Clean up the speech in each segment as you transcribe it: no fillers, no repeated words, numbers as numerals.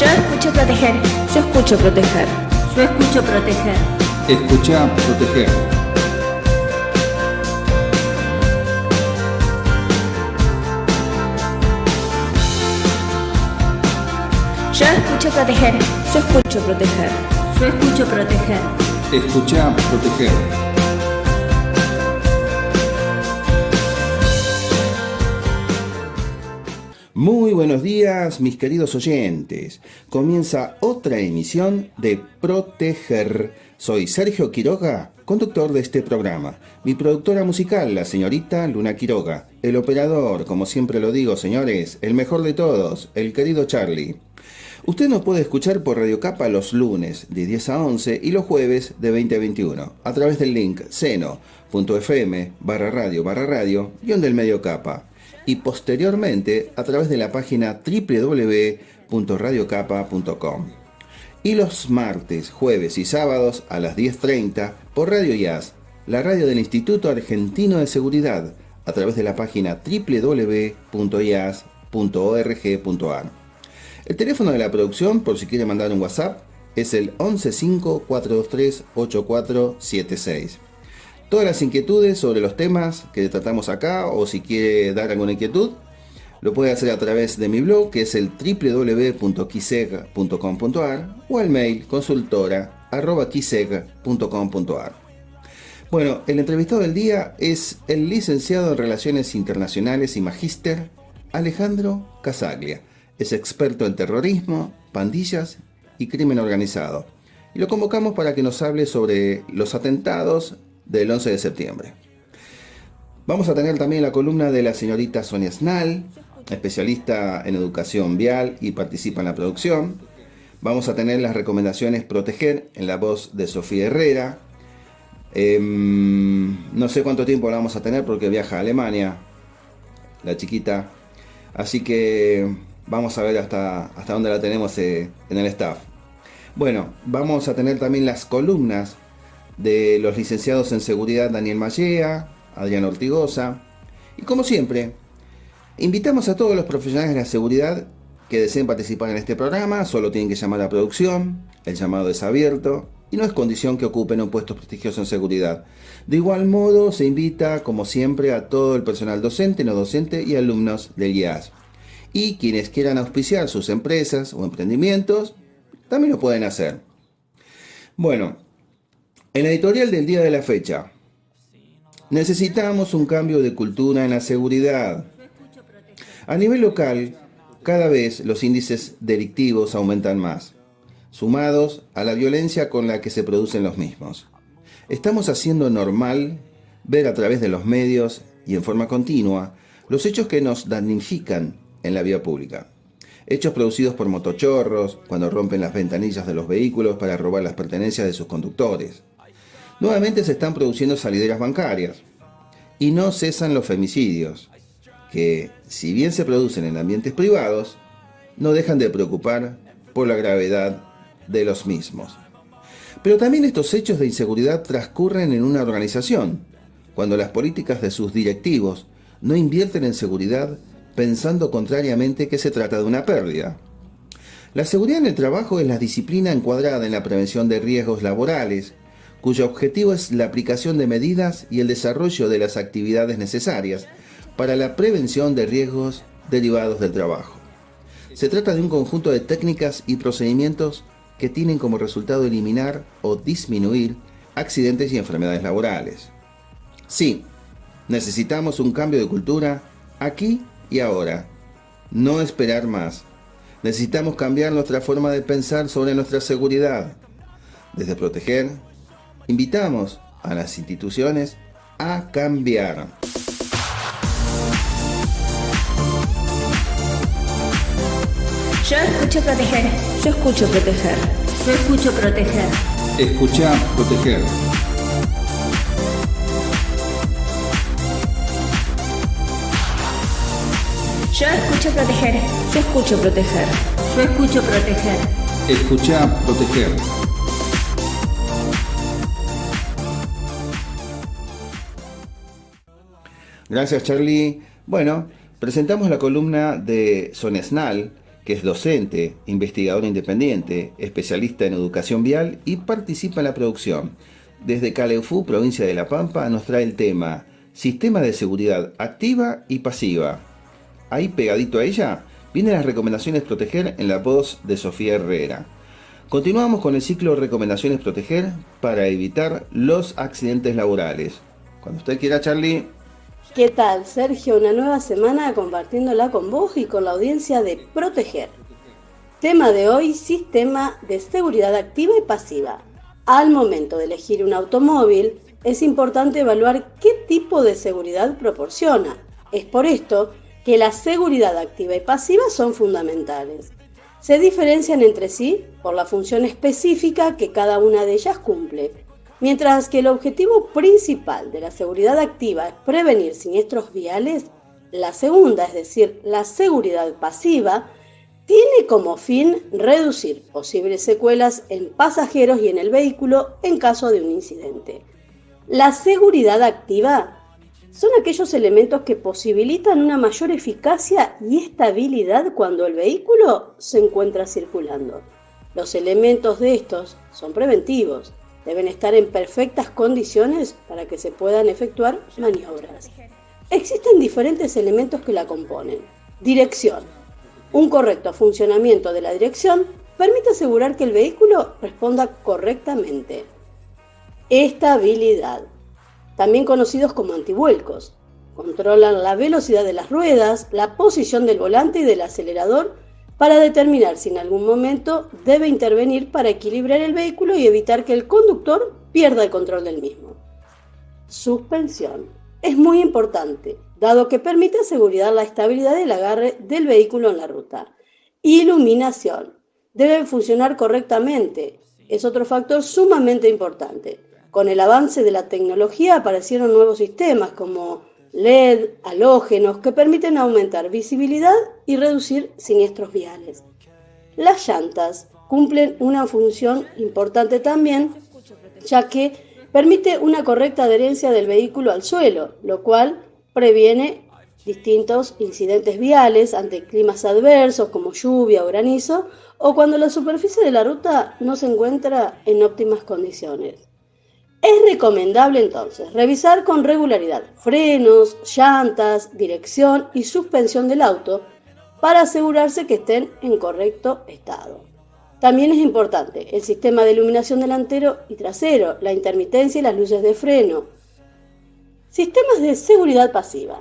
Yo escucho proteger. Yo escucho proteger. Yo escucho proteger. Escucha proteger. Yo escucho proteger. Yo escucho proteger. Yo escucho proteger. Escucha proteger. Muy buenos días, mis queridos oyentes. Comienza otra emisión de Proteger. Soy Sergio Quiroga, conductor de este programa. Mi productora musical, la señorita Luna Quiroga. El operador, como siempre lo digo, señores, el mejor de todos, el querido Charlie. Usted nos puede escuchar por Radio Capa los lunes de 10 a 11 y los jueves de 20 a 21 a través del link seno.fm/radio/radio del medio Capa y posteriormente a través de la página www.radiocapa.com y los martes, jueves y sábados a las 10:30 por Radio IAS, la radio del Instituto Argentino de Seguridad, a través de la página www.ias.org.ar. El teléfono de la producción, por si quiere mandar un WhatsApp, es el 115-423-8476. Todas las inquietudes sobre los temas que tratamos acá, o si quiere dar alguna inquietud, lo puede hacer a través de mi blog, que es el www.kiseg.com.ar, o al mail consultora@kiseg.com.ar. Bueno, el entrevistado del día es el licenciado en Relaciones Internacionales y Magíster Alejandro Casaglia. Es experto en terrorismo, pandillas y crimen organizado. Y lo convocamos para que nos hable sobre los atentados del 11 de septiembre. Vamos a tener también la columna de la señorita Sonia Snal, especialista en educación vial y participa en la producción. Vamos a tener las recomendaciones Proteger en la voz de Sofía Herrera. No sé cuánto tiempo la vamos a tener porque viaja a Alemania, la chiquita. Así que vamos a ver hasta dónde la tenemos en el staff. Bueno, vamos a tener también las columnas de los licenciados en seguridad Daniel Mallea, Adrián Ortigosa. Y como siempre, invitamos a todos los profesionales de la seguridad que deseen participar en este programa. Solo tienen que llamar a producción, el llamado es abierto y no es condición que ocupen un puesto prestigioso en seguridad. De igual modo, se invita, como siempre, a todo el personal docente, no docente y alumnos del IAS. Y quienes quieran auspiciar sus empresas o emprendimientos, también lo pueden hacer. Bueno, en la editorial del día de la fecha, necesitamos un cambio de cultura en la seguridad. A nivel local, cada vez los índices delictivos aumentan más, sumados a la violencia con la que se producen los mismos. Estamos haciendo normal ver a través de los medios y en forma continua los hechos que nos damnifican en la vía pública. Hechos producidos por motochorros, cuando rompen las ventanillas de los vehículos para robar las pertenencias de sus conductores. Nuevamente se están produciendo salideras bancarias. Y no cesan los femicidios, que, si bien se producen en ambientes privados, no dejan de preocupar por la gravedad de los mismos. Pero también estos hechos de inseguridad transcurren en una organización, cuando las políticas de sus directivos no invierten en seguridad, pensando contrariamente que se trata de una pérdida. La seguridad en el trabajo es la disciplina encuadrada en la prevención de riesgos laborales, cuyo objetivo es la aplicación de medidas y el desarrollo de las actividades necesarias para la prevención de riesgos derivados del trabajo. Se trata de un conjunto de técnicas y procedimientos que tienen como resultado eliminar o disminuir accidentes y enfermedades laborales. Sí, necesitamos un cambio de cultura aquí y ahora, no esperar más. Necesitamos cambiar nuestra forma de pensar sobre nuestra seguridad. Desde Proteger, invitamos a las instituciones a cambiar. Yo escucho proteger. Yo escucho proteger. Yo escucho proteger. Escucha proteger. Yo escucho proteger. Yo escucho proteger. Yo escucho proteger. Escucha proteger. Gracias, Charlie. Bueno, presentamos la columna de Sonia Snal, que es docente, investigador independiente, especialista en educación vial y participa en la producción. Desde Caleufú, provincia de La Pampa, nos trae el tema Sistema de seguridad activa y pasiva. Ahí pegadito a ella vienen las recomendaciones proteger en la voz de Sofía Herrera. Continuamos con el ciclo Recomendaciones proteger para evitar los accidentes laborales. Cuando usted quiera, Charlie. ¿Qué tal, Sergio? Una nueva semana compartiéndola con vos y con la audiencia de Proteger. Tema de hoy, sistema de seguridad activa y pasiva. Al momento de elegir un automóvil, es importante evaluar qué tipo de seguridad proporciona. Es por esto que la seguridad activa y pasiva son fundamentales. Se diferencian entre sí por la función específica que cada una de ellas cumple. Mientras que el objetivo principal de la seguridad activa es prevenir siniestros viales, la segunda, es decir, la seguridad pasiva, tiene como fin reducir posibles secuelas en pasajeros y en el vehículo en caso de un incidente. La seguridad activa son aquellos elementos que posibilitan una mayor eficacia y estabilidad cuando el vehículo se encuentra circulando. Los elementos de estos son preventivos. Deben estar en perfectas condiciones para que se puedan efectuar maniobras. Existen diferentes elementos que la componen. Dirección. Un correcto funcionamiento de la dirección permite asegurar que el vehículo responda correctamente. Estabilidad. También conocidos como antivuelcos. Controlan la velocidad de las ruedas, la posición del volante y del acelerador para determinar si en algún momento debe intervenir para equilibrar el vehículo y evitar que el conductor pierda el control del mismo. Suspensión. Es muy importante, dado que permite asegurar la estabilidad del agarre del vehículo en la ruta. Iluminación. Debe funcionar correctamente. Es otro factor sumamente importante. Con el avance de la tecnología aparecieron nuevos sistemas como LED, halógenos, que permiten aumentar visibilidad y reducir siniestros viales. Las llantas cumplen una función importante también, ya que permite una correcta adherencia del vehículo al suelo, lo cual previene distintos incidentes viales ante climas adversos como lluvia o granizo, o cuando la superficie de la ruta no se encuentra en óptimas condiciones. Es recomendable entonces revisar con regularidad frenos, llantas, dirección y suspensión del auto para asegurarse que estén en correcto estado. También es importante el sistema de iluminación delantero y trasero, la intermitencia y las luces de freno. Sistemas de seguridad pasiva.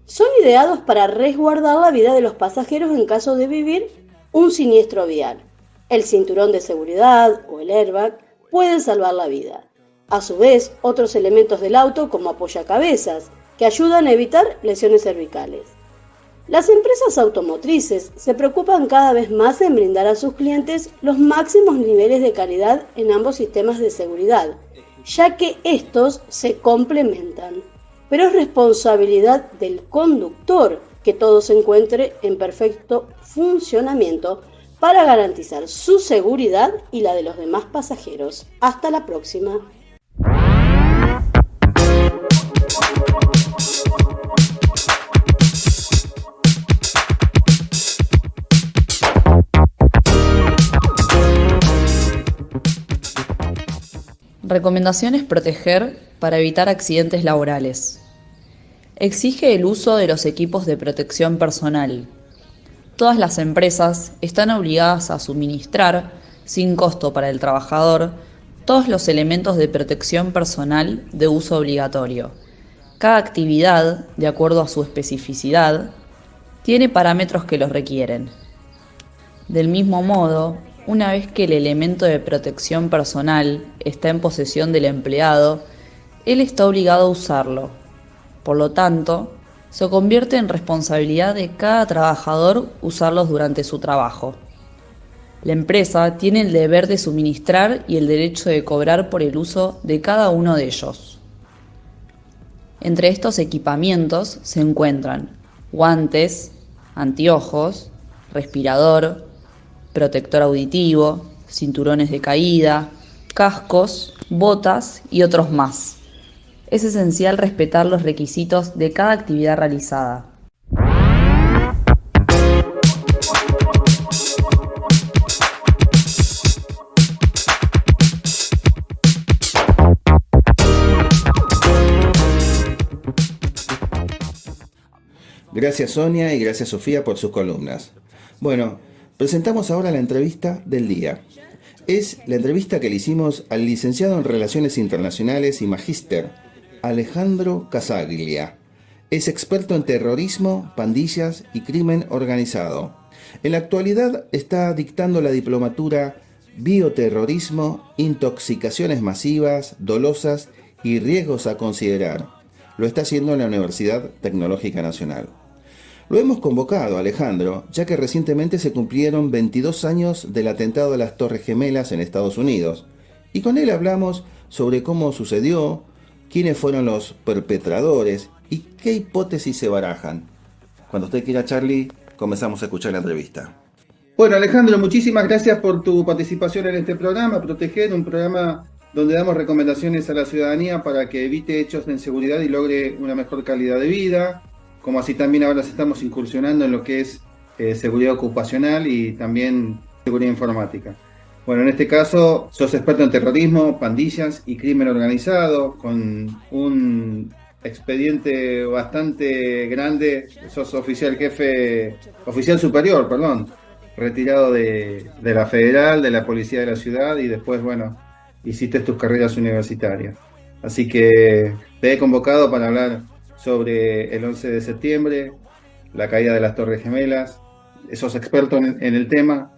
Son ideados para resguardar la vida de los pasajeros en caso de vivir un siniestro vial. El cinturón de seguridad o el airbag pueden salvar la vida. A su vez, otros elementos del auto como apoyacabezas, que ayudan a evitar lesiones cervicales. Las empresas automotrices se preocupan cada vez más en brindar a sus clientes los máximos niveles de calidad en ambos sistemas de seguridad, ya que estos se complementan. Pero es responsabilidad del conductor que todo se encuentre en perfecto funcionamiento para garantizar su seguridad y la de los demás pasajeros. Hasta la próxima. Recomendaciones proteger para evitar accidentes laborales. Exige el uso de los equipos de protección personal. Todas las empresas están obligadas a suministrar, sin costo para el trabajador, todos los elementos de protección personal de uso obligatorio. Cada actividad, de acuerdo a su especificidad, tiene parámetros que los requieren. Del mismo modo, una vez que el elemento de protección personal está en posesión del empleado, él está obligado a usarlo. Por lo tanto, se convierte en responsabilidad de cada trabajador usarlos durante su trabajo. La empresa tiene el deber de suministrar y el derecho de cobrar por el uso de cada uno de ellos. Entre estos equipamientos se encuentran guantes, anteojos, respirador, protector auditivo, cinturones de caída, cascos, botas y otros más. Es esencial respetar los requisitos de cada actividad realizada. Gracias Sonia y gracias Sofía por sus columnas. Bueno, presentamos ahora la entrevista del día. Es la entrevista que le hicimos al licenciado en Relaciones Internacionales y magíster Alejandro Casaglia. Es experto en terrorismo, pandillas y crimen organizado. En la actualidad está dictando la diplomatura Bioterrorismo, Intoxicaciones Masivas, Dolosas y Riesgos a Considerar. Lo está haciendo en la Universidad Tecnológica Nacional. Lo hemos convocado, Alejandro, ya que recientemente se cumplieron 22 años del atentado a las Torres Gemelas en Estados Unidos. Y con él hablamos sobre cómo sucedió, quiénes fueron los perpetradores y qué hipótesis se barajan. Cuando usted quiera, Charlie, comenzamos a escuchar la entrevista. Bueno, Alejandro, muchísimas gracias por tu participación en este programa, Proteger, un programa donde damos recomendaciones a la ciudadanía para que evite hechos de inseguridad y logre una mejor calidad de vida, como así también ahora estamos incursionando en lo que es seguridad ocupacional y también seguridad informática. Bueno, en este caso sos experto en terrorismo, pandillas y crimen organizado, con un expediente bastante grande. Sos oficial superior, retirado de la Federal, de la Policía de la Ciudad, y después, bueno, hiciste tus carreras universitarias. Así que te he convocado para hablar sobre el 11 de septiembre, la caída de las Torres Gemelas. Sos experto en el tema.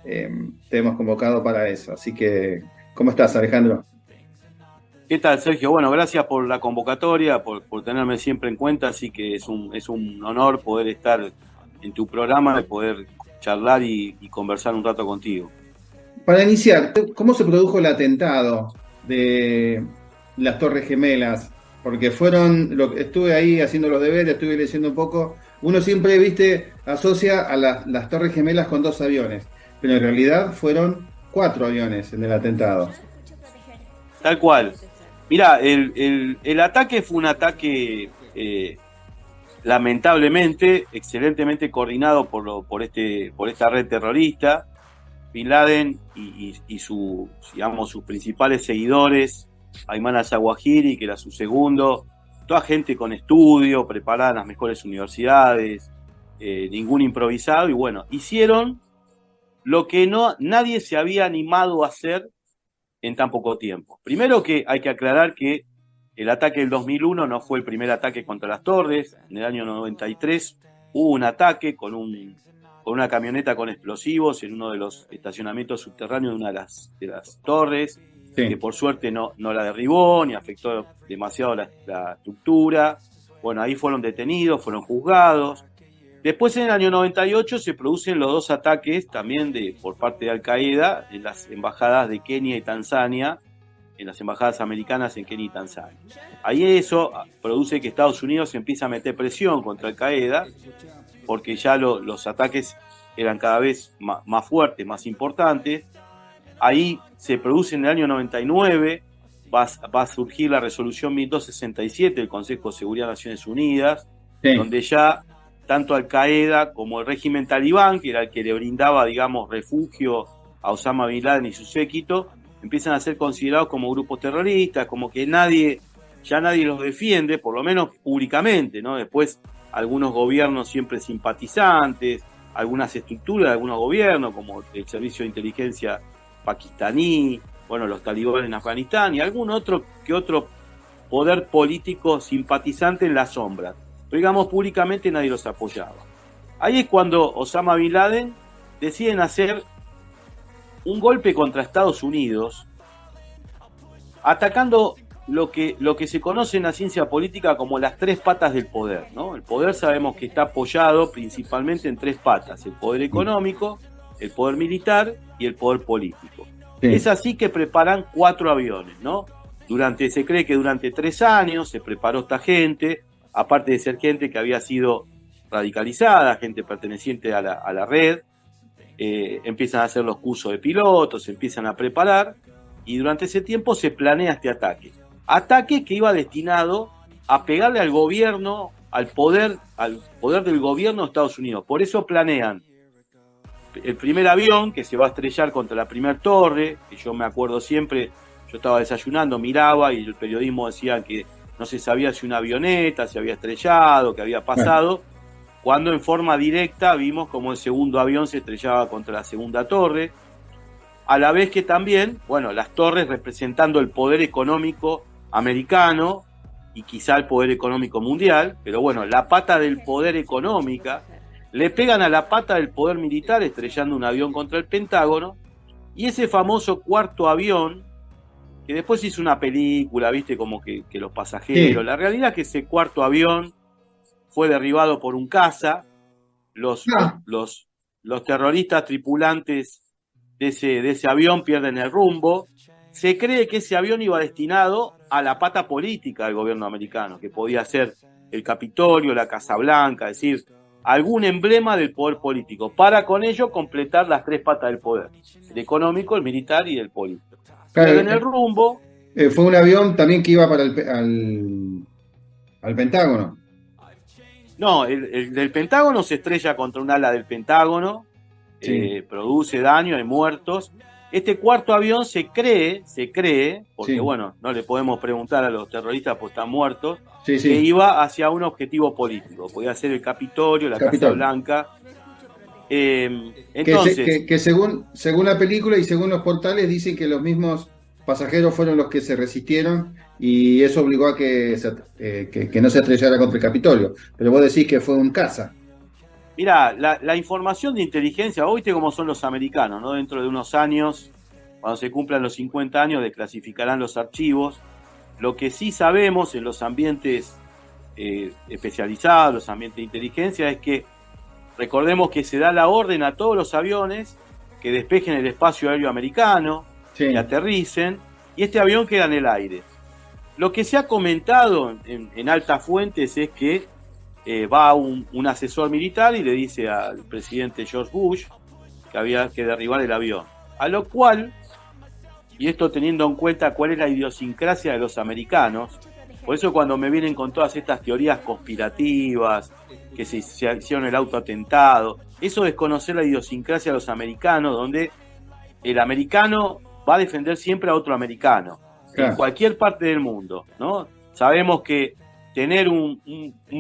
Te hemos convocado para eso. Así que, ¿cómo estás, Alejandro? ¿Qué tal, Sergio? Bueno, gracias por la convocatoria, por tenerme siempre en cuenta, así que es un honor poder estar en tu programa y poder charlar y conversar un rato contigo. Para iniciar, ¿cómo se produjo el atentado de las Torres Gemelas? Porque estuve ahí haciendo los deberes, estuve leyendo un poco. Uno siempre, asocia a las Torres Gemelas con 2 aviones, pero en realidad fueron 4 aviones en el atentado. Tal cual. Mirá, el ataque fue un ataque lamentablemente excelentemente coordinado por esta red terrorista. Bin Laden y sus principales seguidores, Ayman al-Zawahiri, que era su segundo, toda gente con estudio, preparada en las mejores universidades, ningún improvisado, y bueno, hicieron lo que nadie se había animado a hacer en tan poco tiempo. Primero, que hay que aclarar que el ataque del 2001 no fue el primer ataque contra las torres. En el año 93 hubo un ataque con una camioneta con explosivos en uno de los estacionamientos subterráneos de una de las torres, sí, que por suerte no la derribó ni afectó demasiado la estructura. Bueno, ahí fueron detenidos, fueron juzgados. Después, en el año 98, se producen los 2 ataques también por parte de Al-Qaeda en las embajadas de Kenia y Tanzania, en las embajadas americanas en Kenia y Tanzania. Ahí eso produce que Estados Unidos empiece a meter presión contra Al-Qaeda, porque ya los ataques eran cada vez más fuertes, más importantes. Ahí se produce en el año 99, va a surgir la resolución 1267 del Consejo de Seguridad de Naciones Unidas, sí, donde ya tanto Al-Qaeda como el régimen talibán, que era el que le brindaba, refugio a Osama Bin Laden y su séquito, empiezan a ser considerados como grupos terroristas, como que ya nadie los defiende, por lo menos públicamente, ¿no? Después, algunos gobiernos siempre simpatizantes, algunas estructuras de algunos gobiernos, como el Servicio de Inteligencia pakistaní, bueno, los talibanes en Afganistán, y algún otro poder político simpatizante en la sombra. Pero públicamente nadie los apoyaba. Ahí es cuando Osama Bin Laden deciden hacer un golpe contra Estados Unidos, atacando lo que se conoce en la ciencia política como las 3 patas del poder, ¿no? El poder sabemos que está apoyado principalmente en 3 patas: el poder económico, el poder militar y el poder político. Sí. Es así que preparan 4 aviones, ¿no? Se cree que durante 3 años se preparó esta gente, aparte de ser gente que había sido radicalizada, gente perteneciente a la red. Empiezan a hacer los cursos de pilotos, se empiezan a preparar, y durante ese tiempo se planea este ataque que iba destinado a pegarle al gobierno, al poder del gobierno de Estados Unidos. Por eso planean el primer avión, que se va a estrellar contra la primera torre, que yo me acuerdo siempre, yo estaba desayunando, miraba, y el periodismo decía que no se sabía si una avioneta se había estrellado, qué había pasado. cuando en forma directa vimos como el segundo avión se estrellaba contra la segunda torre, a la vez que también, bueno, las torres representando el poder económico americano y quizá el poder económico mundial, pero bueno, la pata del poder económica le pegan a la pata del poder militar estrellando un avión contra el Pentágono, y ese famoso cuarto avión, que después hizo una película, viste, como que los pasajeros, la realidad es que ese cuarto avión fue derribado por un caza, los terroristas tripulantes de ese avión pierden el rumbo, se cree que ese avión iba destinado a la pata política del gobierno americano, que podía ser el Capitolio, la Casa Blanca, es decir, algún emblema del poder político, para con ello completar las tres patas del poder, el económico, el militar y el político. Claro, en el rumbo... fue un avión también que iba para al Pentágono. No, el del Pentágono se estrella contra un ala del Pentágono, sí. Produce daño, hay muertos. Este cuarto avión se cree, porque sí. bueno, no le podemos preguntar a los terroristas pues están muertos, sí, sí. que iba hacia un objetivo político, podía ser el Capitolio, la Casa Blanca. Entonces, que según la película y según los portales dicen que los mismos pasajeros fueron los que se resistieron y eso obligó a que no se estrellara contra el Capitolio. Pero vos decís que fue un caza. Mirá, la información de inteligencia, oíste cómo son los americanos, ¿no? Dentro de unos años, cuando se cumplan los 50 años, desclasificarán los archivos. Lo que sí sabemos en los ambientes especializados, los ambientes de inteligencia, es que recordemos que se da la orden a todos los aviones que despejen el espacio aéreo americano, que aterricen, y este avión queda en el aire. Lo que se ha comentado en altas fuentes es que va un asesor militar y le dice al presidente George Bush que había que derribar el avión. A lo cual, y esto teniendo en cuenta cuál es la idiosincrasia de los americanos, por eso cuando me vienen con todas estas teorías conspirativas, que se hicieron el autoatentado, eso es conocer la idiosincrasia de los americanos, donde el americano va a defender siempre a otro americano, en cualquier parte del mundo, ¿no? Sabemos que tener un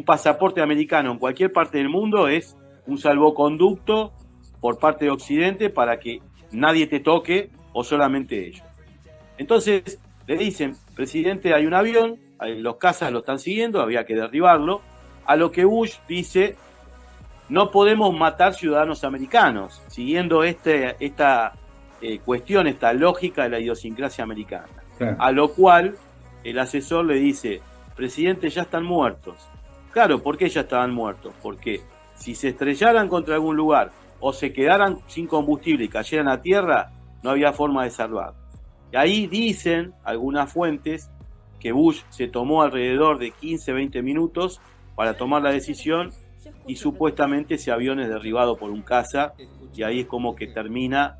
pasaporte americano en cualquier parte del mundo es un salvoconducto por parte de Occidente para que nadie te toque o solamente ellos. Entonces le dicen, presidente, hay un avión, los cazas lo están siguiendo, había que derribarlo, a lo que Bush dice, no podemos matar ciudadanos americanos, siguiendo esta cuestión, esta lógica de la idiosincrasia americana. A lo cual el asesor le dice, presidente, ya están muertos. Claro, ¿por qué ya estaban muertos? Porque si se estrellaran contra algún lugar o se quedaran sin combustible y cayeran a tierra, no había forma de salvar. Y ahí dicen algunas fuentes que Bush se tomó alrededor de 15-20 minutos para tomar la decisión y supuestamente ese avión es derribado por un caza y ahí es como que termina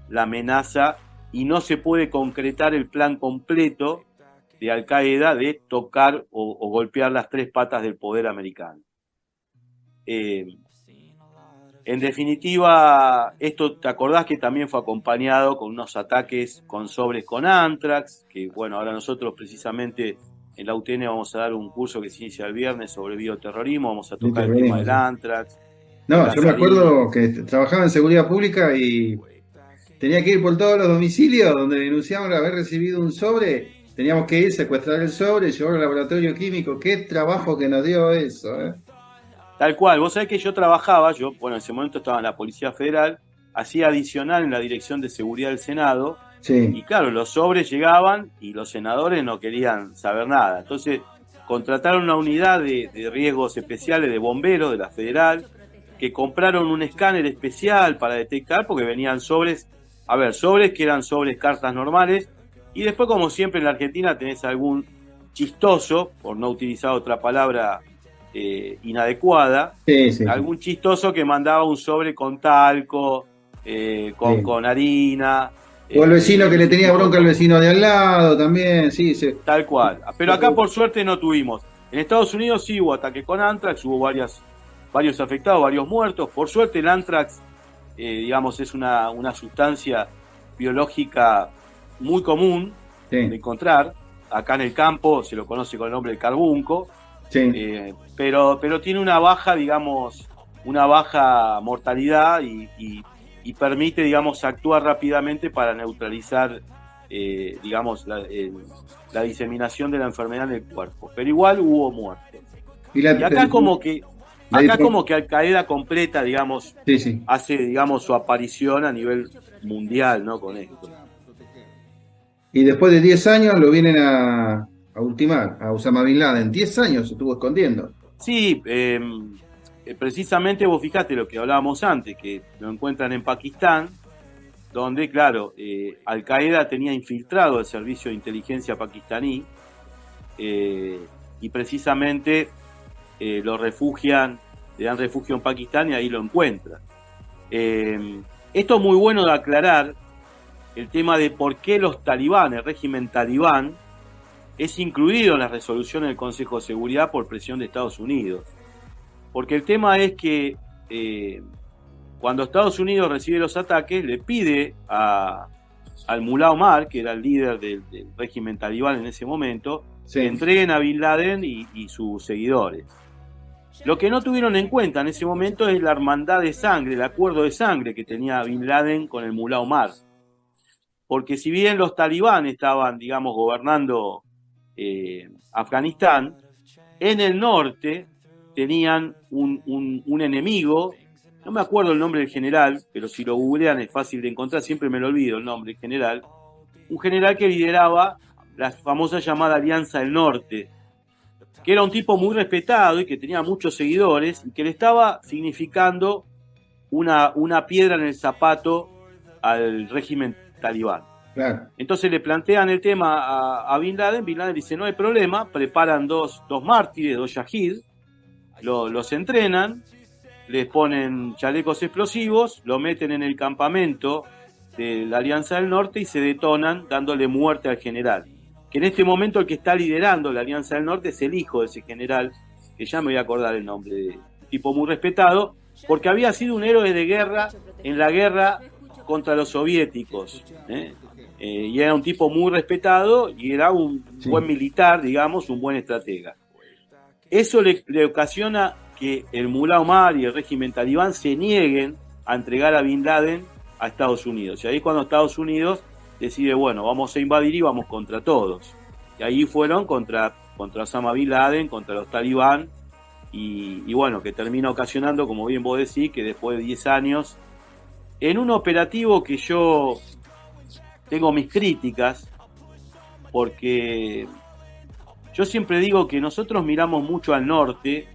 la amenaza y no se puede concretar el plan completo de Al Qaeda de tocar o golpear las tres patas del poder americano. En definitiva, esto, ¿te acordás que también fue acompañado con unos ataques con sobres con Anthrax? Que bueno, ahora nosotros precisamente en la UTN vamos a dar un curso que se inicia el viernes sobre bioterrorismo, vamos a tocar el tema del Anthrax. No, yo me acuerdo que trabajaba en seguridad pública y tenía que ir por todos los domicilios donde denunciaban haber recibido un sobre. Teníamos que ir, secuestrar el sobre, llevarlo al laboratorio químico. Qué trabajo que nos dio eso, ¿eh? Tal cual, vos sabés que yo trabajaba, en ese momento estaba en la Policía Federal, hacía adicional en la Dirección de Seguridad del Senado, y claro, los sobres llegaban y los senadores no querían saber nada. Entonces contrataron una unidad de riesgos especiales de bomberos de la Federal, que compraron un escáner especial para detectar, porque venían sobres que eran sobres cartas normales, y después, como siempre en la Argentina, tenés algún chistoso, por no utilizar otra palabra inadecuada, algún chistoso que mandaba un sobre con talco, con harina. O el vecino que le tenía bronca al vecino de al lado también, Tal cual. Pero acá por suerte no tuvimos. En Estados Unidos sí hubo ataques con Anthrax, hubo varios afectados, varios muertos. Por suerte el Anthrax, es una sustancia biológica muy común de encontrar. Acá en el campo se lo conoce con el nombre de carbunco. Pero tiene una baja, una baja mortalidad y permite, digamos, actuar rápidamente para neutralizar, digamos, la diseminación de la enfermedad en el cuerpo. Pero igual hubo muertes. Y acá como que Al Qaeda completa, digamos, Sí. hace, digamos, su aparición a nivel mundial, ¿no? Con esto. Y después de 10 años lo vienen a ultimar, a Osama Bin Laden. 10 años se estuvo escondiendo. Sí, precisamente vos fijate lo que hablábamos antes, que lo encuentran en Pakistán, donde, claro, Al Qaeda tenía infiltrado el servicio de inteligencia pakistaní, y precisamente lo refugian, le dan refugio en Pakistán y ahí lo encuentran. Esto es muy bueno de aclarar, el tema de por qué los talibanes, el régimen talibán, es incluido en las resoluciones del Consejo de Seguridad por presión de Estados Unidos. Porque el tema es que cuando Estados Unidos recibe los ataques, le pide al Mullah Omar, que era el líder del régimen talibán en ese momento, que entreguen a Bin Laden y sus seguidores. Lo que no tuvieron en cuenta en ese momento es la hermandad de sangre, el acuerdo de sangre que tenía Bin Laden con el Mullah Omar. Porque si bien los talibanes estaban, digamos, gobernando Afganistán, en el norte tenían un enemigo, no me acuerdo el nombre del general, pero si lo googlean es fácil de encontrar, siempre me lo olvido el nombre del general, un general que lideraba la famosa llamada Alianza del Norte, que era un tipo muy respetado y que tenía muchos seguidores y que le estaba significando una piedra en el zapato al régimen talibán. Claro. Entonces le plantean el tema a Bin Laden dice no hay problema, preparan dos mártires, 2 yahid, los entrenan, les ponen chalecos explosivos, lo meten en el campamento de la Alianza del Norte y se detonan dándole muerte al general. Que en este momento el que está liderando la Alianza del Norte es el hijo de ese general, que ya me voy a acordar el nombre, de un tipo muy respetado, porque había sido un héroe de guerra en la guerra contra los soviéticos, y era un tipo muy respetado y era un buen militar, digamos, un buen estratega. Eso le ocasiona que el Mullah Omar y el régimen talibán se nieguen a entregar a Bin Laden a Estados Unidos. Y ahí es cuando Estados Unidos decide, bueno, vamos a invadir y vamos contra todos. Y ahí fueron contra Osama Bin Laden, contra los talibán, y bueno, que termina ocasionando, como bien vos decís, que después de 10 años, en un operativo que yo tengo mis críticas, porque yo siempre digo que nosotros miramos mucho al norte,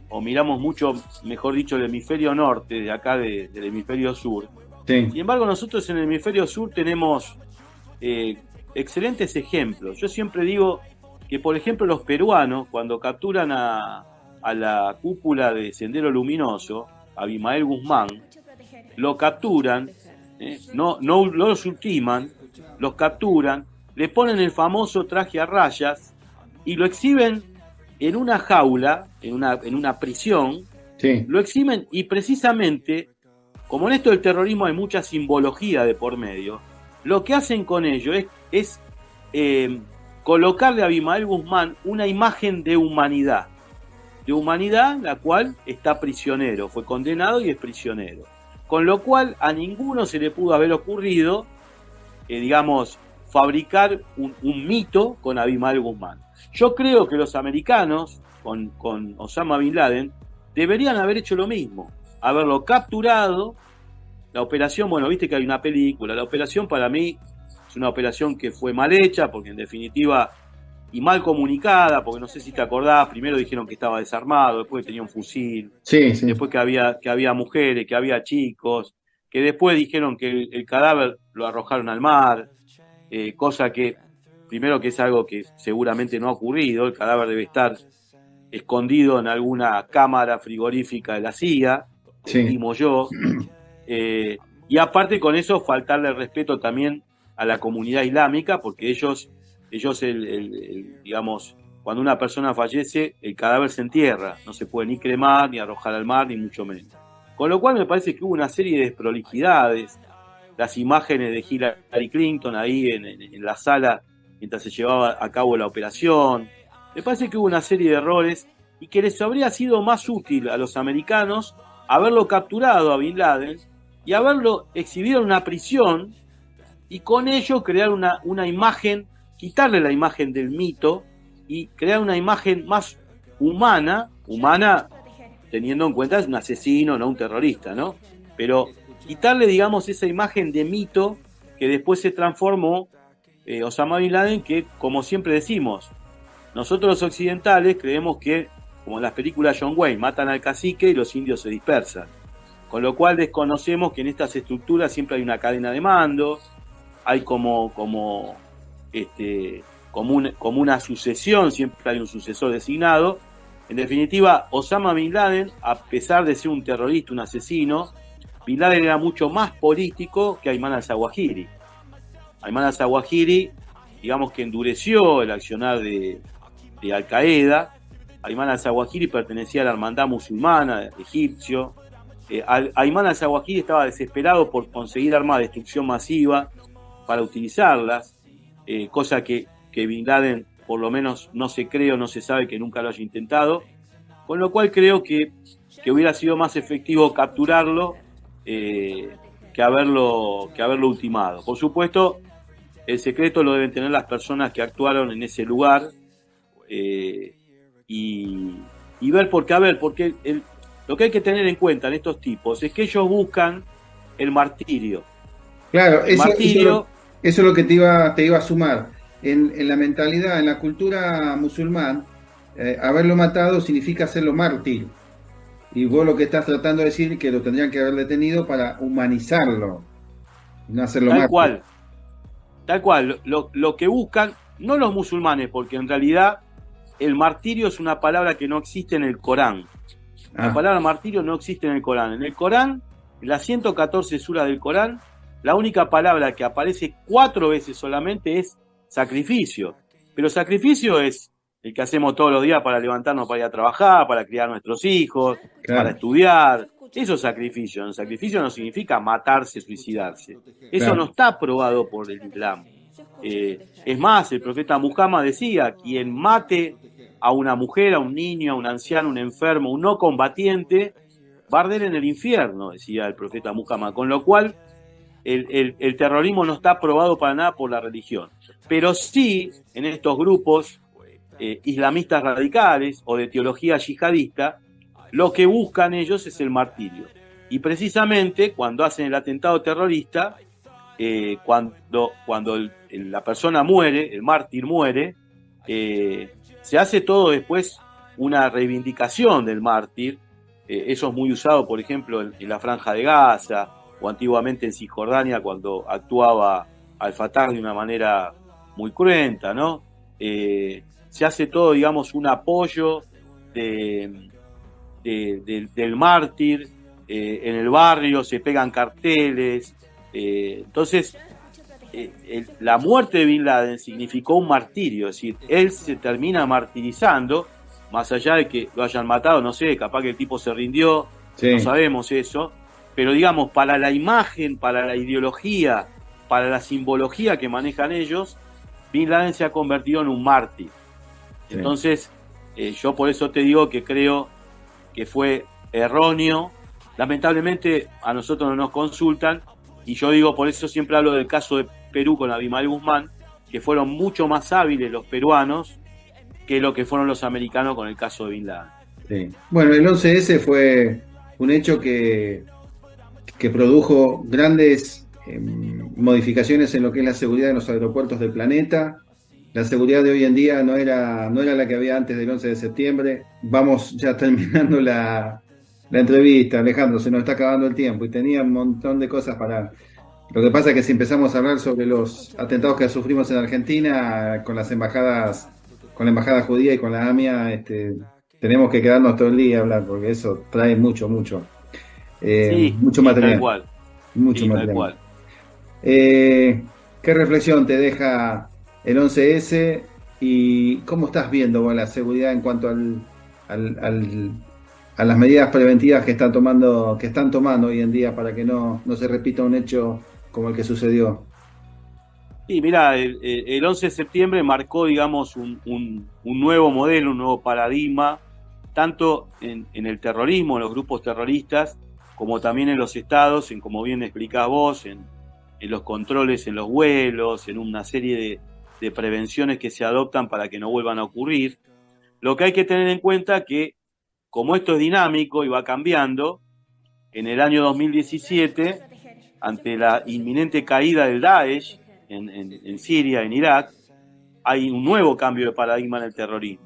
o miramos mucho, mejor dicho, el hemisferio norte, de acá del hemisferio sur. Sí. Sin embargo, nosotros en el hemisferio sur tenemos excelentes ejemplos. Yo siempre digo que, por ejemplo, los peruanos, cuando capturan a la cúpula de Sendero Luminoso, a Abimael Guzmán, lo capturan, no los ultiman, los capturan, le ponen el famoso traje a rayas y lo exhiben en una jaula, en una prisión, lo exhiben y precisamente, como en esto del terrorismo hay mucha simbología de por medio, lo que hacen con ello es colocarle a Abimael Guzmán una imagen de humanidad, la cual está prisionero, fue condenado y es prisionero. Con lo cual a ninguno se le pudo haber ocurrido, digamos, fabricar un mito con Abimael Guzmán. Yo creo que los americanos, con Osama Bin Laden, deberían haber hecho lo mismo, haberlo capturado. La operación, bueno, viste que hay una película, la operación para mí es una operación que fue mal hecha, porque en definitiva, y mal comunicada, porque no sé si te acordás, primero dijeron que estaba desarmado, después que tenía un fusil, después que había mujeres, que había chicos, que después dijeron que el cadáver lo arrojaron al mar, cosa que, primero que es algo que seguramente no ha ocurrido, el cadáver debe estar escondido en alguna cámara frigorífica de la CIA, estimo yo, y aparte con eso faltarle el respeto también a la comunidad islámica, porque ellos digamos, cuando una persona fallece, el cadáver se entierra, no se puede ni cremar, ni arrojar al mar, ni mucho menos. Con lo cual me parece que hubo una serie de desprolijidades, las imágenes de Hillary Clinton ahí en la sala mientras se llevaba a cabo la operación, me parece que hubo una serie de errores y que les habría sido más útil a los americanos haberlo capturado a Bin Laden y haberlo exhibido en una prisión y con ello crear una imagen, quitarle la imagen del mito y crear una imagen más humana teniendo en cuenta es un asesino, no un terrorista, ¿no? Pero quitarle, digamos, esa imagen de mito que después se transformó Osama Bin Laden, que, como siempre decimos, nosotros los occidentales creemos que, como en las películas John Wayne, matan al cacique y los indios se dispersan. Con lo cual desconocemos que en estas estructuras siempre hay una cadena de mando, hay como una sucesión, siempre hay un sucesor designado. En definitiva, Osama Bin Laden, a pesar de ser un terrorista, un asesino, Bin Laden era mucho más político que Ayman al-Zawahiri. Ayman al-Zawahiri, digamos que endureció el accionar de Al-Qaeda. Ayman al-Zawahiri pertenecía a la hermandad musulmana egipcio. Ayman al-Zawahiri estaba desesperado por conseguir armas de destrucción masiva para utilizarlas, cosa que Bin Laden por lo menos no se cree o no se sabe que nunca lo haya intentado, con lo cual creo que hubiera sido más efectivo capturarlo que haberlo ultimado. Por supuesto, el secreto lo deben tener las personas que actuaron en ese lugar y ver porque lo que hay que tener en cuenta en estos tipos es que ellos buscan el martirio. Claro, El martirio. Eso es lo que te iba a sumar. En la mentalidad, en la cultura musulmán, haberlo matado significa hacerlo mártir. Y vos lo que estás tratando de decir es que lo tendrían que haber detenido para humanizarlo, no hacerlo mártir. Tal cual. Lo que buscan, no los musulmanes, porque en realidad el martirio es una palabra que no existe en el Corán. La palabra martirio no existe en el Corán. En el Corán, en las 114 suras del Corán, la única palabra que aparece 4 veces solamente es sacrificio. Pero sacrificio es el que hacemos todos los días para levantarnos para ir a trabajar, para criar a nuestros hijos, claro, para estudiar. Eso es sacrificio. El sacrificio no significa matarse, suicidarse. Eso claro, no está aprobado por el Islam. Es más, el profeta Muhammad decía, quien mate a una mujer, a un niño, a un anciano, a un enfermo, un no combatiente, va a arder en el infierno, decía el profeta Muhammad. Con lo cual, el terrorismo no está aprobado para nada por la religión. Pero sí, en estos grupos islamistas radicales o de teología yihadista, lo que buscan ellos es el martirio. Y precisamente cuando hacen el atentado terrorista, cuando la persona muere, el mártir muere, se hace todo después una reivindicación del mártir. Eso es muy usado, por ejemplo, en la Franja de Gaza, o antiguamente en Cisjordania cuando actuaba Al-Fatah de una manera muy cruenta, ¿no? Se hace todo, digamos, un apoyo del mártir, en el barrio se pegan carteles, entonces la muerte de Bin Laden significó un martirio, es decir, él se termina martirizando, más allá de que lo hayan matado, no sé, capaz que el tipo se rindió, sí, no sabemos eso, pero digamos, para la imagen, para la ideología, para la simbología que manejan ellos, Bin Laden se ha convertido en un mártir. Sí. Entonces, yo por eso te digo que creo que fue erróneo. Lamentablemente a nosotros no nos consultan, y yo digo, por eso siempre hablo del caso de Perú con Abimael Guzmán, que fueron mucho más hábiles los peruanos que lo que fueron los americanos con el caso de Bin Laden. Sí. Bueno, el 11S fue un hecho que produjo grandes modificaciones en lo que es la seguridad de los aeropuertos del planeta. La seguridad de hoy en día no era la que había antes del 11 de septiembre. Vamos ya terminando la entrevista, Alejandro, se nos está acabando el tiempo y tenía un montón de cosas para... Lo que pasa es que si empezamos a hablar sobre los atentados que sufrimos en Argentina con las embajadas, con la embajada judía y con la AMIA, tenemos que quedarnos todo el día a hablar, porque eso trae mucho sí, material. Tal cual. Mucho sí, material. Tal cual. ¿Qué reflexión te deja el 11S y cómo estás viendo vos la seguridad en cuanto a las medidas preventivas que están tomando hoy en día para que no se repita un hecho como el que sucedió? Sí, mirá, el 11 de septiembre marcó, digamos, un nuevo modelo, un nuevo paradigma tanto en el terrorismo, en los grupos terroristas, como también en los estados, en como bien explicás vos, en los controles en los vuelos, en una serie de prevenciones que se adoptan para que no vuelvan a ocurrir. Lo que hay que tener en cuenta que, como esto es dinámico y va cambiando, en el año 2017, ante la inminente caída del Daesh en Siria, en Irak, hay un nuevo cambio de paradigma en el terrorismo.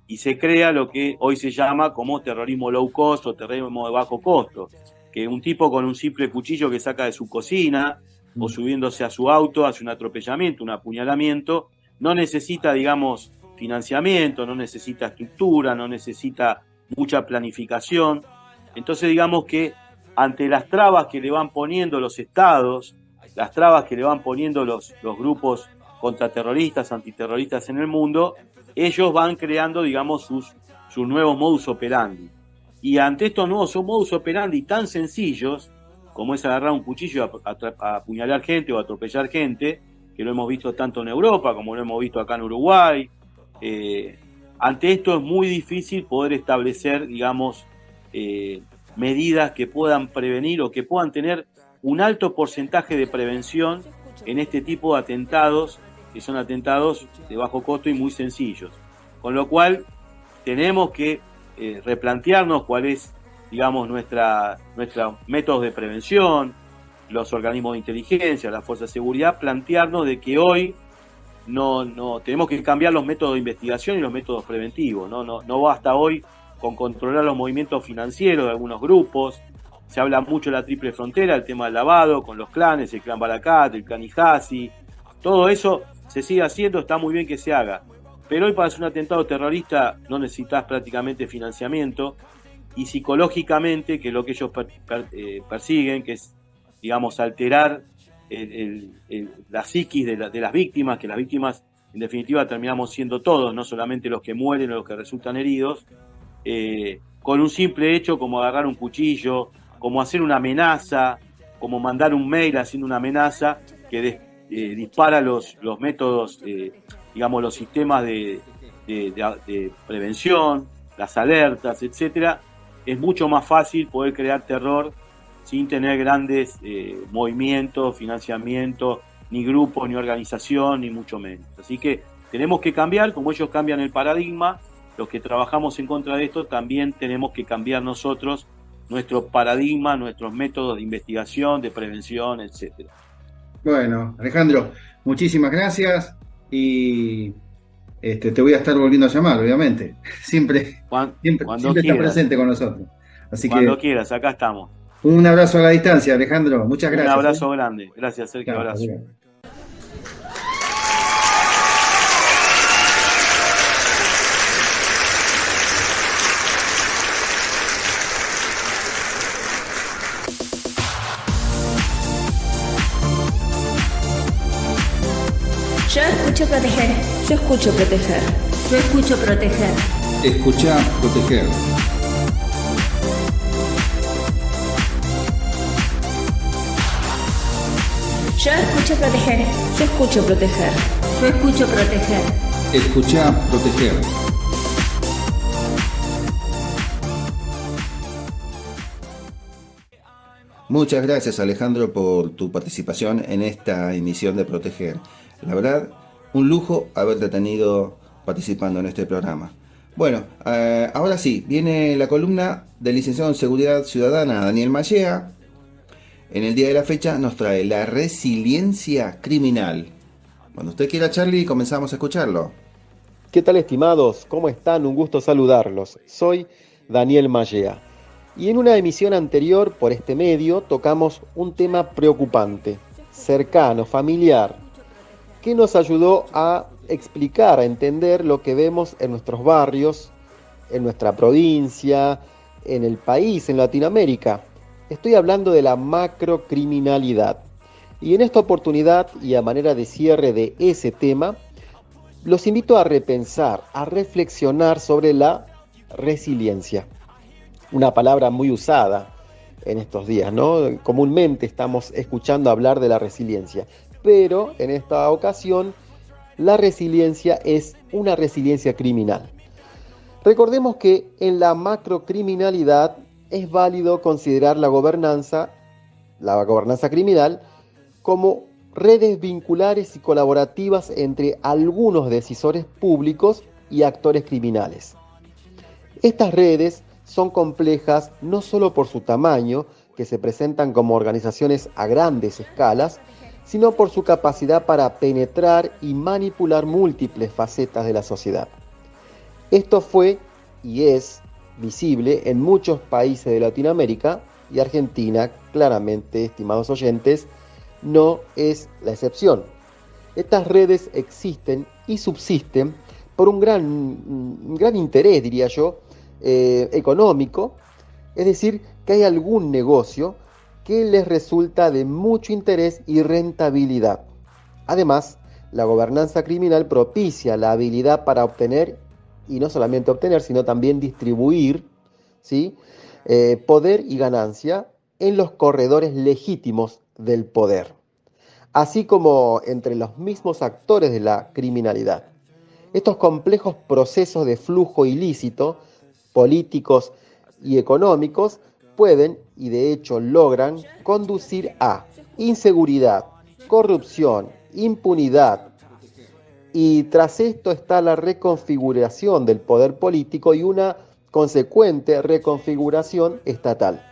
Y se crea lo que hoy se llama como terrorismo low cost o terrorismo de bajo costo, que un tipo con un simple cuchillo que saca de su cocina o subiéndose a su auto hace un atropellamiento, un apuñalamiento, no necesita, digamos, financiamiento, no necesita estructura, no necesita mucha planificación. Entonces, digamos que ante las trabas que le van poniendo los estados, las trabas que le van poniendo los grupos contraterroristas, antiterroristas en el mundo, ellos van creando, digamos, sus nuevos modus operandi. Y ante estos nuevos modus operandi tan sencillos, como es agarrar un cuchillo a apuñalar gente o atropellar gente, que lo hemos visto tanto en Europa como lo hemos visto acá en Uruguay, ante esto es muy difícil poder establecer, digamos, medidas que puedan prevenir o que puedan tener un alto porcentaje de prevención en este tipo de atentados, que son atentados de bajo costo y muy sencillos. Con lo cual tenemos que replantearnos cuál es, digamos, nuestros métodos de prevención, los organismos de inteligencia, las fuerzas de seguridad, plantearnos de que hoy no tenemos que cambiar los métodos de investigación y los métodos preventivos. No basta hoy con controlar los movimientos financieros de algunos grupos. Se habla mucho de la triple frontera, el tema del lavado con los clanes, el clan Barakat, el clan Ijazi. Todo eso se sigue haciendo, está muy bien que se haga. Pero hoy para hacer un atentado terrorista no necesitas prácticamente financiamiento, y psicológicamente, que es lo que ellos persiguen, que es, digamos, alterar la psiquis de las víctimas, que las víctimas en definitiva terminamos siendo todos, no solamente los que mueren o los que resultan heridos, con un simple hecho como agarrar un cuchillo, como hacer una amenaza, como mandar un mail haciendo una amenaza que dispara los métodos, digamos, los sistemas de prevención, las alertas, etcétera. Es mucho más fácil poder crear terror sin tener grandes movimientos, financiamiento, ni grupos, ni organización, ni mucho menos. Así que tenemos que cambiar, como ellos cambian el paradigma, los que trabajamos en contra de esto también tenemos que cambiar nosotros nuestro paradigma, nuestros métodos de investigación, de prevención, etcétera. Bueno, Alejandro, muchísimas gracias y te voy a estar volviendo a llamar, obviamente. Siempre estás presente con nosotros. Así cuando quieras, acá estamos. Un abrazo a la distancia, Alejandro. Muchas gracias. Un abrazo grande. Gracias, Sergio. Un abrazo. Yo escucho proteger. Yo escucho proteger. Yo escucho proteger. Escucha proteger. Yo escucho proteger. Yo escucho proteger. Yo escucho proteger. Escucha proteger. Muchas gracias, Alejandro, por tu participación en esta emisión de Proteger. La verdad, un lujo haberte tenido participando en este programa. Bueno, ahora sí, viene la columna del licenciado en Seguridad Ciudadana, Daniel Mallea. En el día de la fecha nos trae la resiliencia criminal. Cuando usted quiera, Charlie, comenzamos a escucharlo. ¿Qué tal, estimados? ¿Cómo están? Un gusto saludarlos. Soy Daniel Mallea. Y en una emisión anterior por este medio tocamos un tema preocupante, cercano, familiar, que nos ayudó a explicar, a entender lo que vemos en nuestros barrios, en nuestra provincia, en el país, en Latinoamérica. Estoy hablando de la macrocriminalidad. Y en esta oportunidad y a manera de cierre de ese tema, los invito a repensar, a reflexionar sobre la resiliencia. Una palabra muy usada en estos días, ¿no? Comúnmente estamos escuchando hablar de la resiliencia, pero en esta ocasión la resiliencia es una resiliencia criminal. Recordemos que en la macrocriminalidad es válido considerar la gobernanza criminal, como redes vinculares y colaborativas entre algunos decisores públicos y actores criminales. Estas redes son complejas no solo por su tamaño, que se presentan como organizaciones a grandes escalas, sino por su capacidad para penetrar y manipular múltiples facetas de la sociedad. Esto fue y es visible en muchos países de Latinoamérica, y Argentina, claramente, estimados oyentes, no es la excepción. Estas redes existen y subsisten por un gran interés, diría yo, económico, es decir, que hay algún negocio que les resulta de mucho interés y rentabilidad. Además, la gobernanza criminal propicia la habilidad para obtener, y no solamente obtener, sino también distribuir, ¿sí?, poder y ganancia en los corredores legítimos del poder, así como entre los mismos actores de la criminalidad. Estos complejos procesos de flujo ilícito, políticos y económicos, pueden, y de hecho logran, conducir a inseguridad, corrupción, impunidad, y tras esto está la reconfiguración del poder político y una consecuente reconfiguración estatal.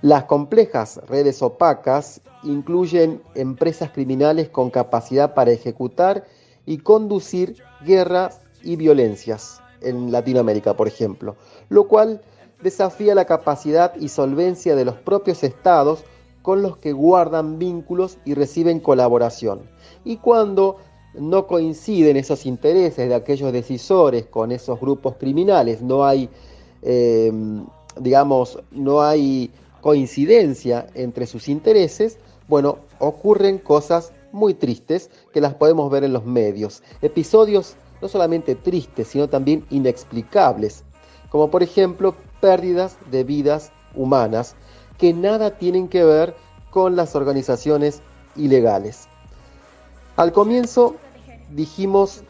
Las complejas redes opacas incluyen empresas criminales con capacidad para ejecutar y conducir guerras y violencias en Latinoamérica, por ejemplo, lo cual desafía la capacidad y solvencia de los propios estados con los que guardan vínculos y reciben colaboración. Y cuando no coinciden esos intereses de aquellos decisores con esos grupos criminales, no hay, no hay coincidencia entre sus intereses, bueno, ocurren cosas muy tristes que las podemos ver en los medios. Episodios no solamente tristes, sino también inexplicables, como por ejemplo pérdidas de vidas humanas que nada tienen que ver con las organizaciones ilegales. Al comienzo dijimos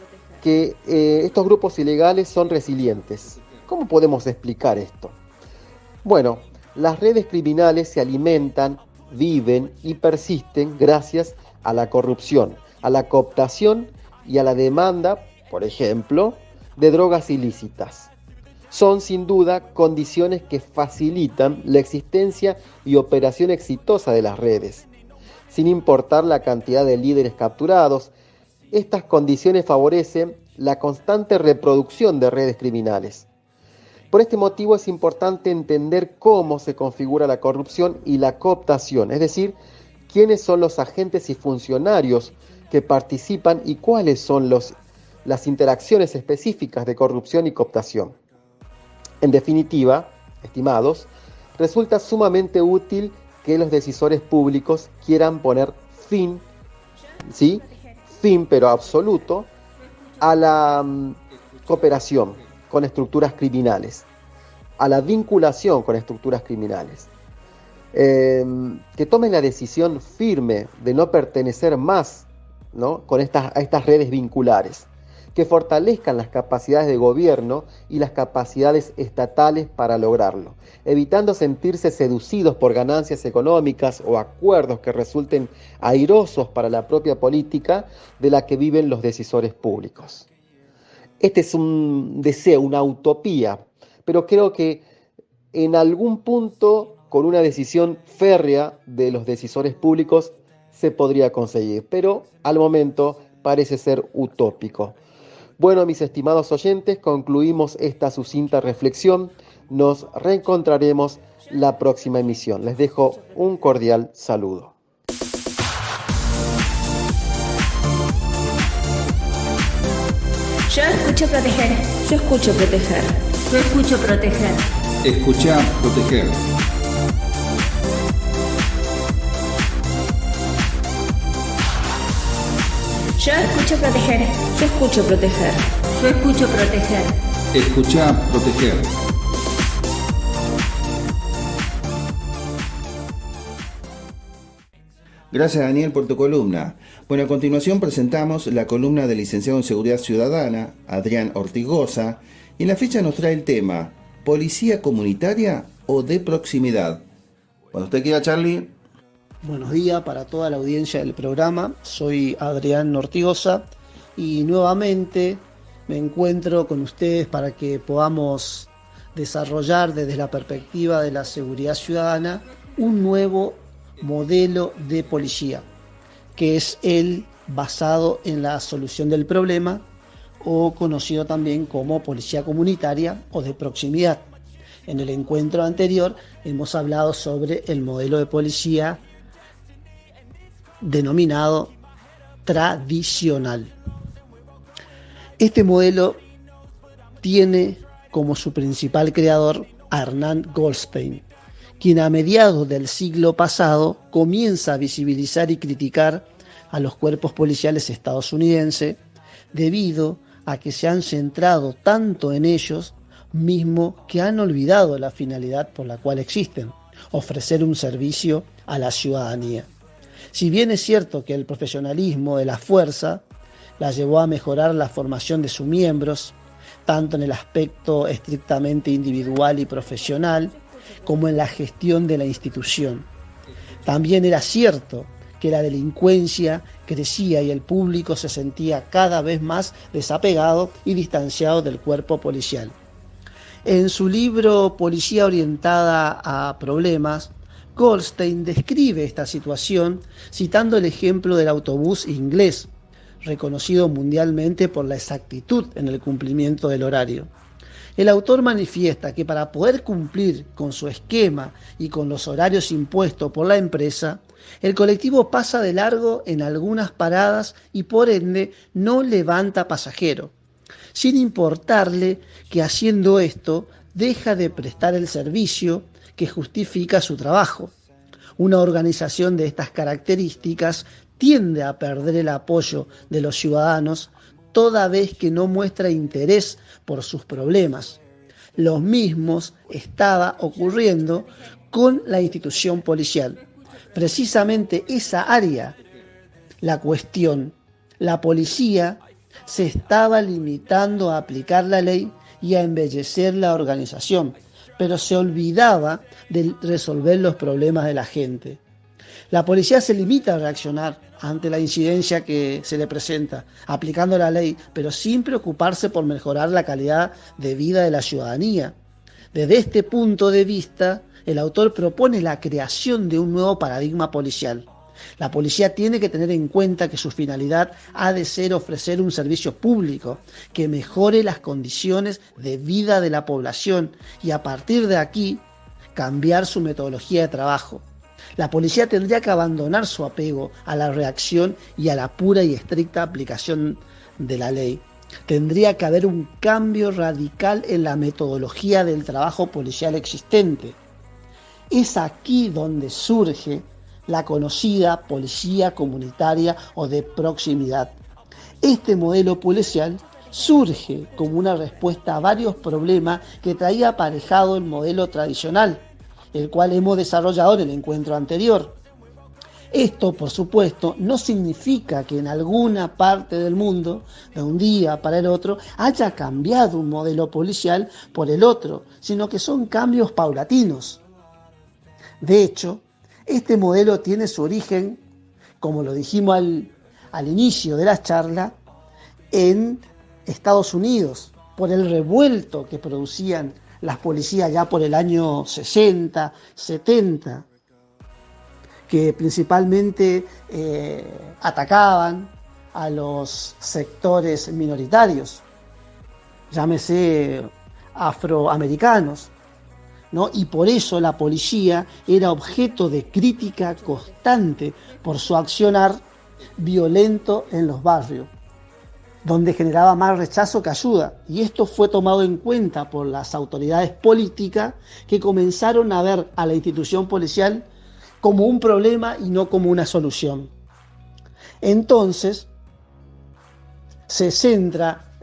que estos grupos ilegales son resilientes. ¿Cómo podemos explicar esto? Bueno, las redes criminales se alimentan, viven y persisten gracias a la corrupción, a la cooptación y a la demanda, por ejemplo, de drogas ilícitas. Son sin duda condiciones que facilitan la existencia y operación exitosa de las redes. Sin importar la cantidad de líderes capturados, estas condiciones favorecen la constante reproducción de redes criminales. Por este motivo es importante entender cómo se configura la corrupción y la cooptación, es decir, quiénes son los agentes y funcionarios que participan y cuáles son las interacciones específicas de corrupción y cooptación. En definitiva, estimados, resulta sumamente útil que los decisores públicos quieran poner fin, ¿sí?, fin pero absoluto, a la cooperación con estructuras criminales, a la vinculación con estructuras criminales, que tomen la decisión firme de no pertenecer más, ¿no?, a estas redes vinculares, que fortalezcan las capacidades de gobierno y las capacidades estatales para lograrlo, evitando sentirse seducidos por ganancias económicas o acuerdos que resulten airosos para la propia política de la que viven los decisores públicos. Este es un deseo, una utopía, pero creo que en algún punto, con una decisión férrea de los decisores públicos, se podría conseguir, pero al momento parece ser utópico. Bueno, mis estimados oyentes, concluimos esta sucinta reflexión. Nos reencontraremos la próxima emisión. Les dejo un cordial saludo. Yo escucho proteger. Yo escucho proteger. Yo escucho proteger. Escucha, proteger. Yo escucho proteger. Yo escucho proteger. Yo escucho proteger. Escucha, proteger. Gracias, Daniel, por tu columna. Bueno, a continuación presentamos la columna del licenciado en Seguridad Ciudadana, Adrián Ortigosa, Y en la ficha nos trae el tema, ¿policía comunitaria o de proximidad? Cuando usted quiera, Charlie. Buenos días para toda la audiencia del programa. Soy Adrián Nortigosa y nuevamente me encuentro con ustedes para que podamos desarrollar desde la perspectiva de la seguridad ciudadana un nuevo modelo de policía, que es el basado en la solución del problema, o conocido también como policía comunitaria o de proximidad. En el encuentro anterior hemos hablado sobre el modelo de policía denominado tradicional. Este modelo tiene como su principal creador a Hernán Goldstein, quien a mediados del siglo pasado comienza a visibilizar y criticar a los cuerpos policiales estadounidenses debido a que se han centrado tanto en ellos mismo que han olvidado la finalidad por la cual existen: ofrecer un servicio a la ciudadanía. Si bien es cierto que el profesionalismo de la fuerza la llevó a mejorar la formación de sus miembros, tanto en el aspecto estrictamente individual y profesional, como en la gestión de la institución, también era cierto que la delincuencia crecía y el público se sentía cada vez más desapegado y distanciado del cuerpo policial. En su libro Policía orientada a problemas, Goldstein describe esta situación citando el ejemplo del autobús inglés, reconocido mundialmente por la exactitud en el cumplimiento del horario. El autor manifiesta que para poder cumplir con su esquema y con los horarios impuestos por la empresa, el colectivo pasa de largo en algunas paradas y por ende no levanta pasajero, sin importarle que haciendo esto deja de prestar el servicio que justifica su trabajo. Una organización de estas características tiende a perder el apoyo de los ciudadanos toda vez que no muestra interés por sus problemas. Lo mismo estaba ocurriendo con la institución policial. Precisamente esa área, la cuestión, la policía se estaba limitando a aplicar la ley y a embellecer la organización, pero se olvidaba de resolver los problemas de la gente. La policía se limita a reaccionar ante la incidencia que se le presenta, aplicando la ley, pero sin preocuparse por mejorar la calidad de vida de la ciudadanía. Desde este punto de vista, el autor propone la creación de un nuevo paradigma policial. La policía tiene que tener en cuenta que su finalidad ha de ser ofrecer un servicio público que mejore las condiciones de vida de la población y a partir de aquí cambiar su metodología de trabajo. La policía tendría que abandonar su apego a la reacción y a la pura y estricta aplicación de la ley. Tendría que haber un cambio radical en la metodología del trabajo policial existente. Es aquí donde surge la conocida policía comunitaria o de proximidad. Este modelo policial surge como una respuesta a varios problemas que traía aparejado el modelo tradicional, el cual hemos desarrollado en el encuentro anterior. Esto, por supuesto, no significa que en alguna parte del mundo, de un día para el otro, haya cambiado un modelo policial por el otro, sino que son cambios paulatinos. De hecho, este modelo tiene su origen, como lo dijimos al inicio de la charla, en Estados Unidos, por el revuelto que producían las policías ya por el año 60, 70, que principalmente atacaban a los sectores minoritarios, llámese afroamericanos, ¿no? Y por eso la policía era objeto de crítica constante por su accionar violento en los barrios, donde generaba más rechazo que ayuda. Y esto fue tomado en cuenta por las autoridades políticas que comenzaron a ver a la institución policial como un problema y no como una solución. Entonces, se centra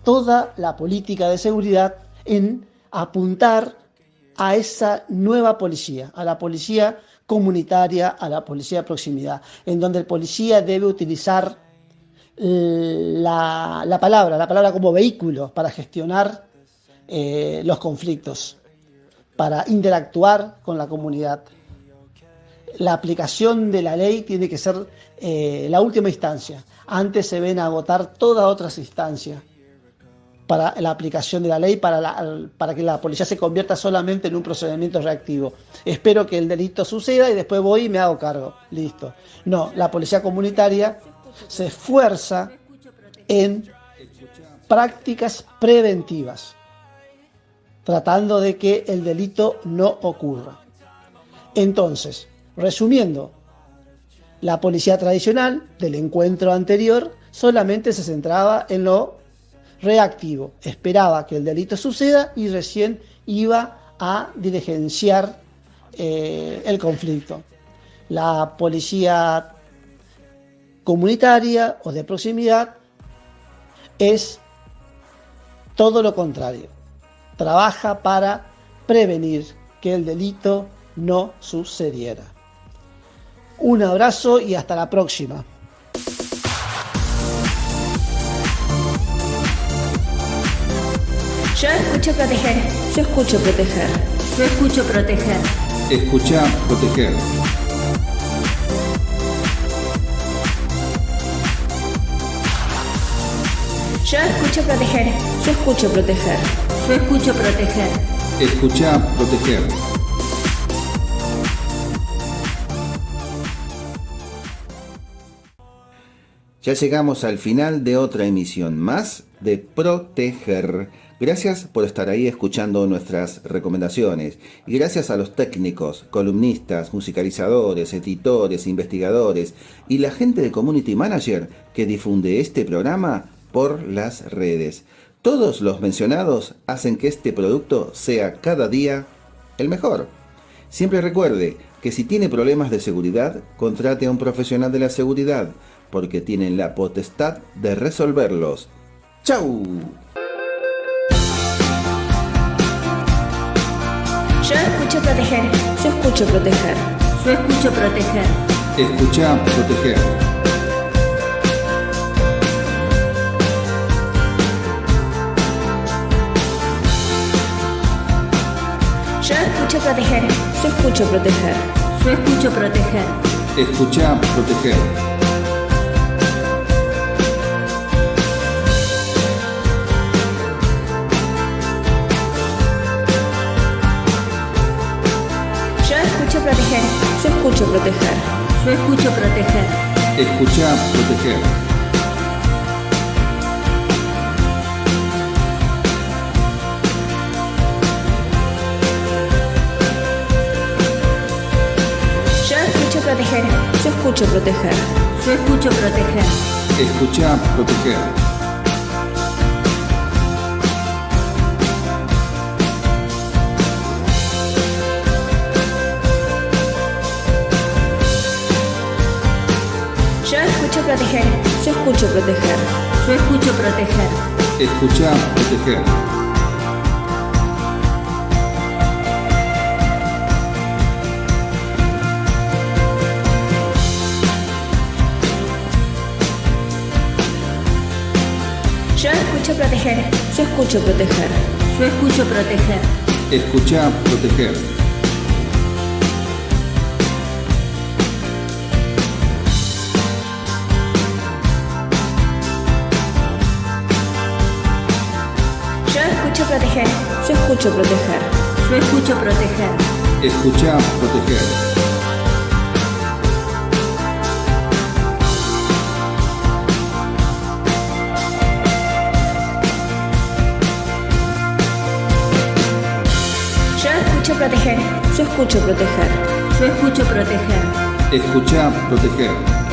toda la política de seguridad en apuntar a esa nueva policía, a la policía comunitaria, a la policía de proximidad, en donde el policía debe utilizar la palabra como vehículo para gestionar los conflictos, para interactuar con la comunidad. La aplicación de la ley tiene que ser la última instancia. Antes se ven a agotar todas otras instancias para la aplicación de la ley, para que la policía se convierta solamente en un procedimiento reactivo. Espero que el delito suceda y después voy y me hago cargo. Listo. No, la policía comunitaria se esfuerza en prácticas preventivas, tratando de que el delito no ocurra. Entonces, resumiendo, la policía tradicional del encuentro anterior solamente se centraba en lo reactivo, esperaba que el delito suceda y recién iba a diligenciar el conflicto. La policía comunitaria o de proximidad es todo lo contrario, trabaja para prevenir que el delito no sucediera. Un abrazo y hasta la próxima. Yo escucho proteger. Yo escucho proteger. Yo escucho proteger. Escucha proteger. Yo escucho proteger. Yo escucho proteger. Yo escucho proteger. Escucha proteger. Ya llegamos al final de otra emisión más de Proteger. Gracias por estar ahí escuchando nuestras recomendaciones y gracias a los técnicos, columnistas, musicalizadores, editores, investigadores y la gente de Community Manager que difunde este programa por las redes. Todos los mencionados hacen que este producto sea cada día el mejor. Siempre recuerde que si tiene problemas de seguridad, contrate a un profesional de la seguridad, porque tienen la potestad de resolverlos. ¡Chau! Yo escucho proteger. Yo escucho proteger. Yo escucho proteger. Escucha proteger. Yo escucho proteger. Yo escucho proteger. Yo escucho proteger. Escucha proteger. Yo escucho proteger. Yo escucho proteger. Yo escucho proteger. Escucha proteger. Yo escucho proteger. Yo escucho proteger. Yo escucho proteger. Escucha proteger. Yo escucho proteger. Yo escucho proteger. Yo escucho proteger. Escucha proteger. Yo escucho proteger. Yo escucho proteger. Yo escucho proteger. Escucha proteger. Yo escucho proteger. Yo escucho proteger. Yo escucho proteger. Escucha proteger. Yo escucho proteger. Yo escucho proteger. Yo escucho proteger. Escucha proteger.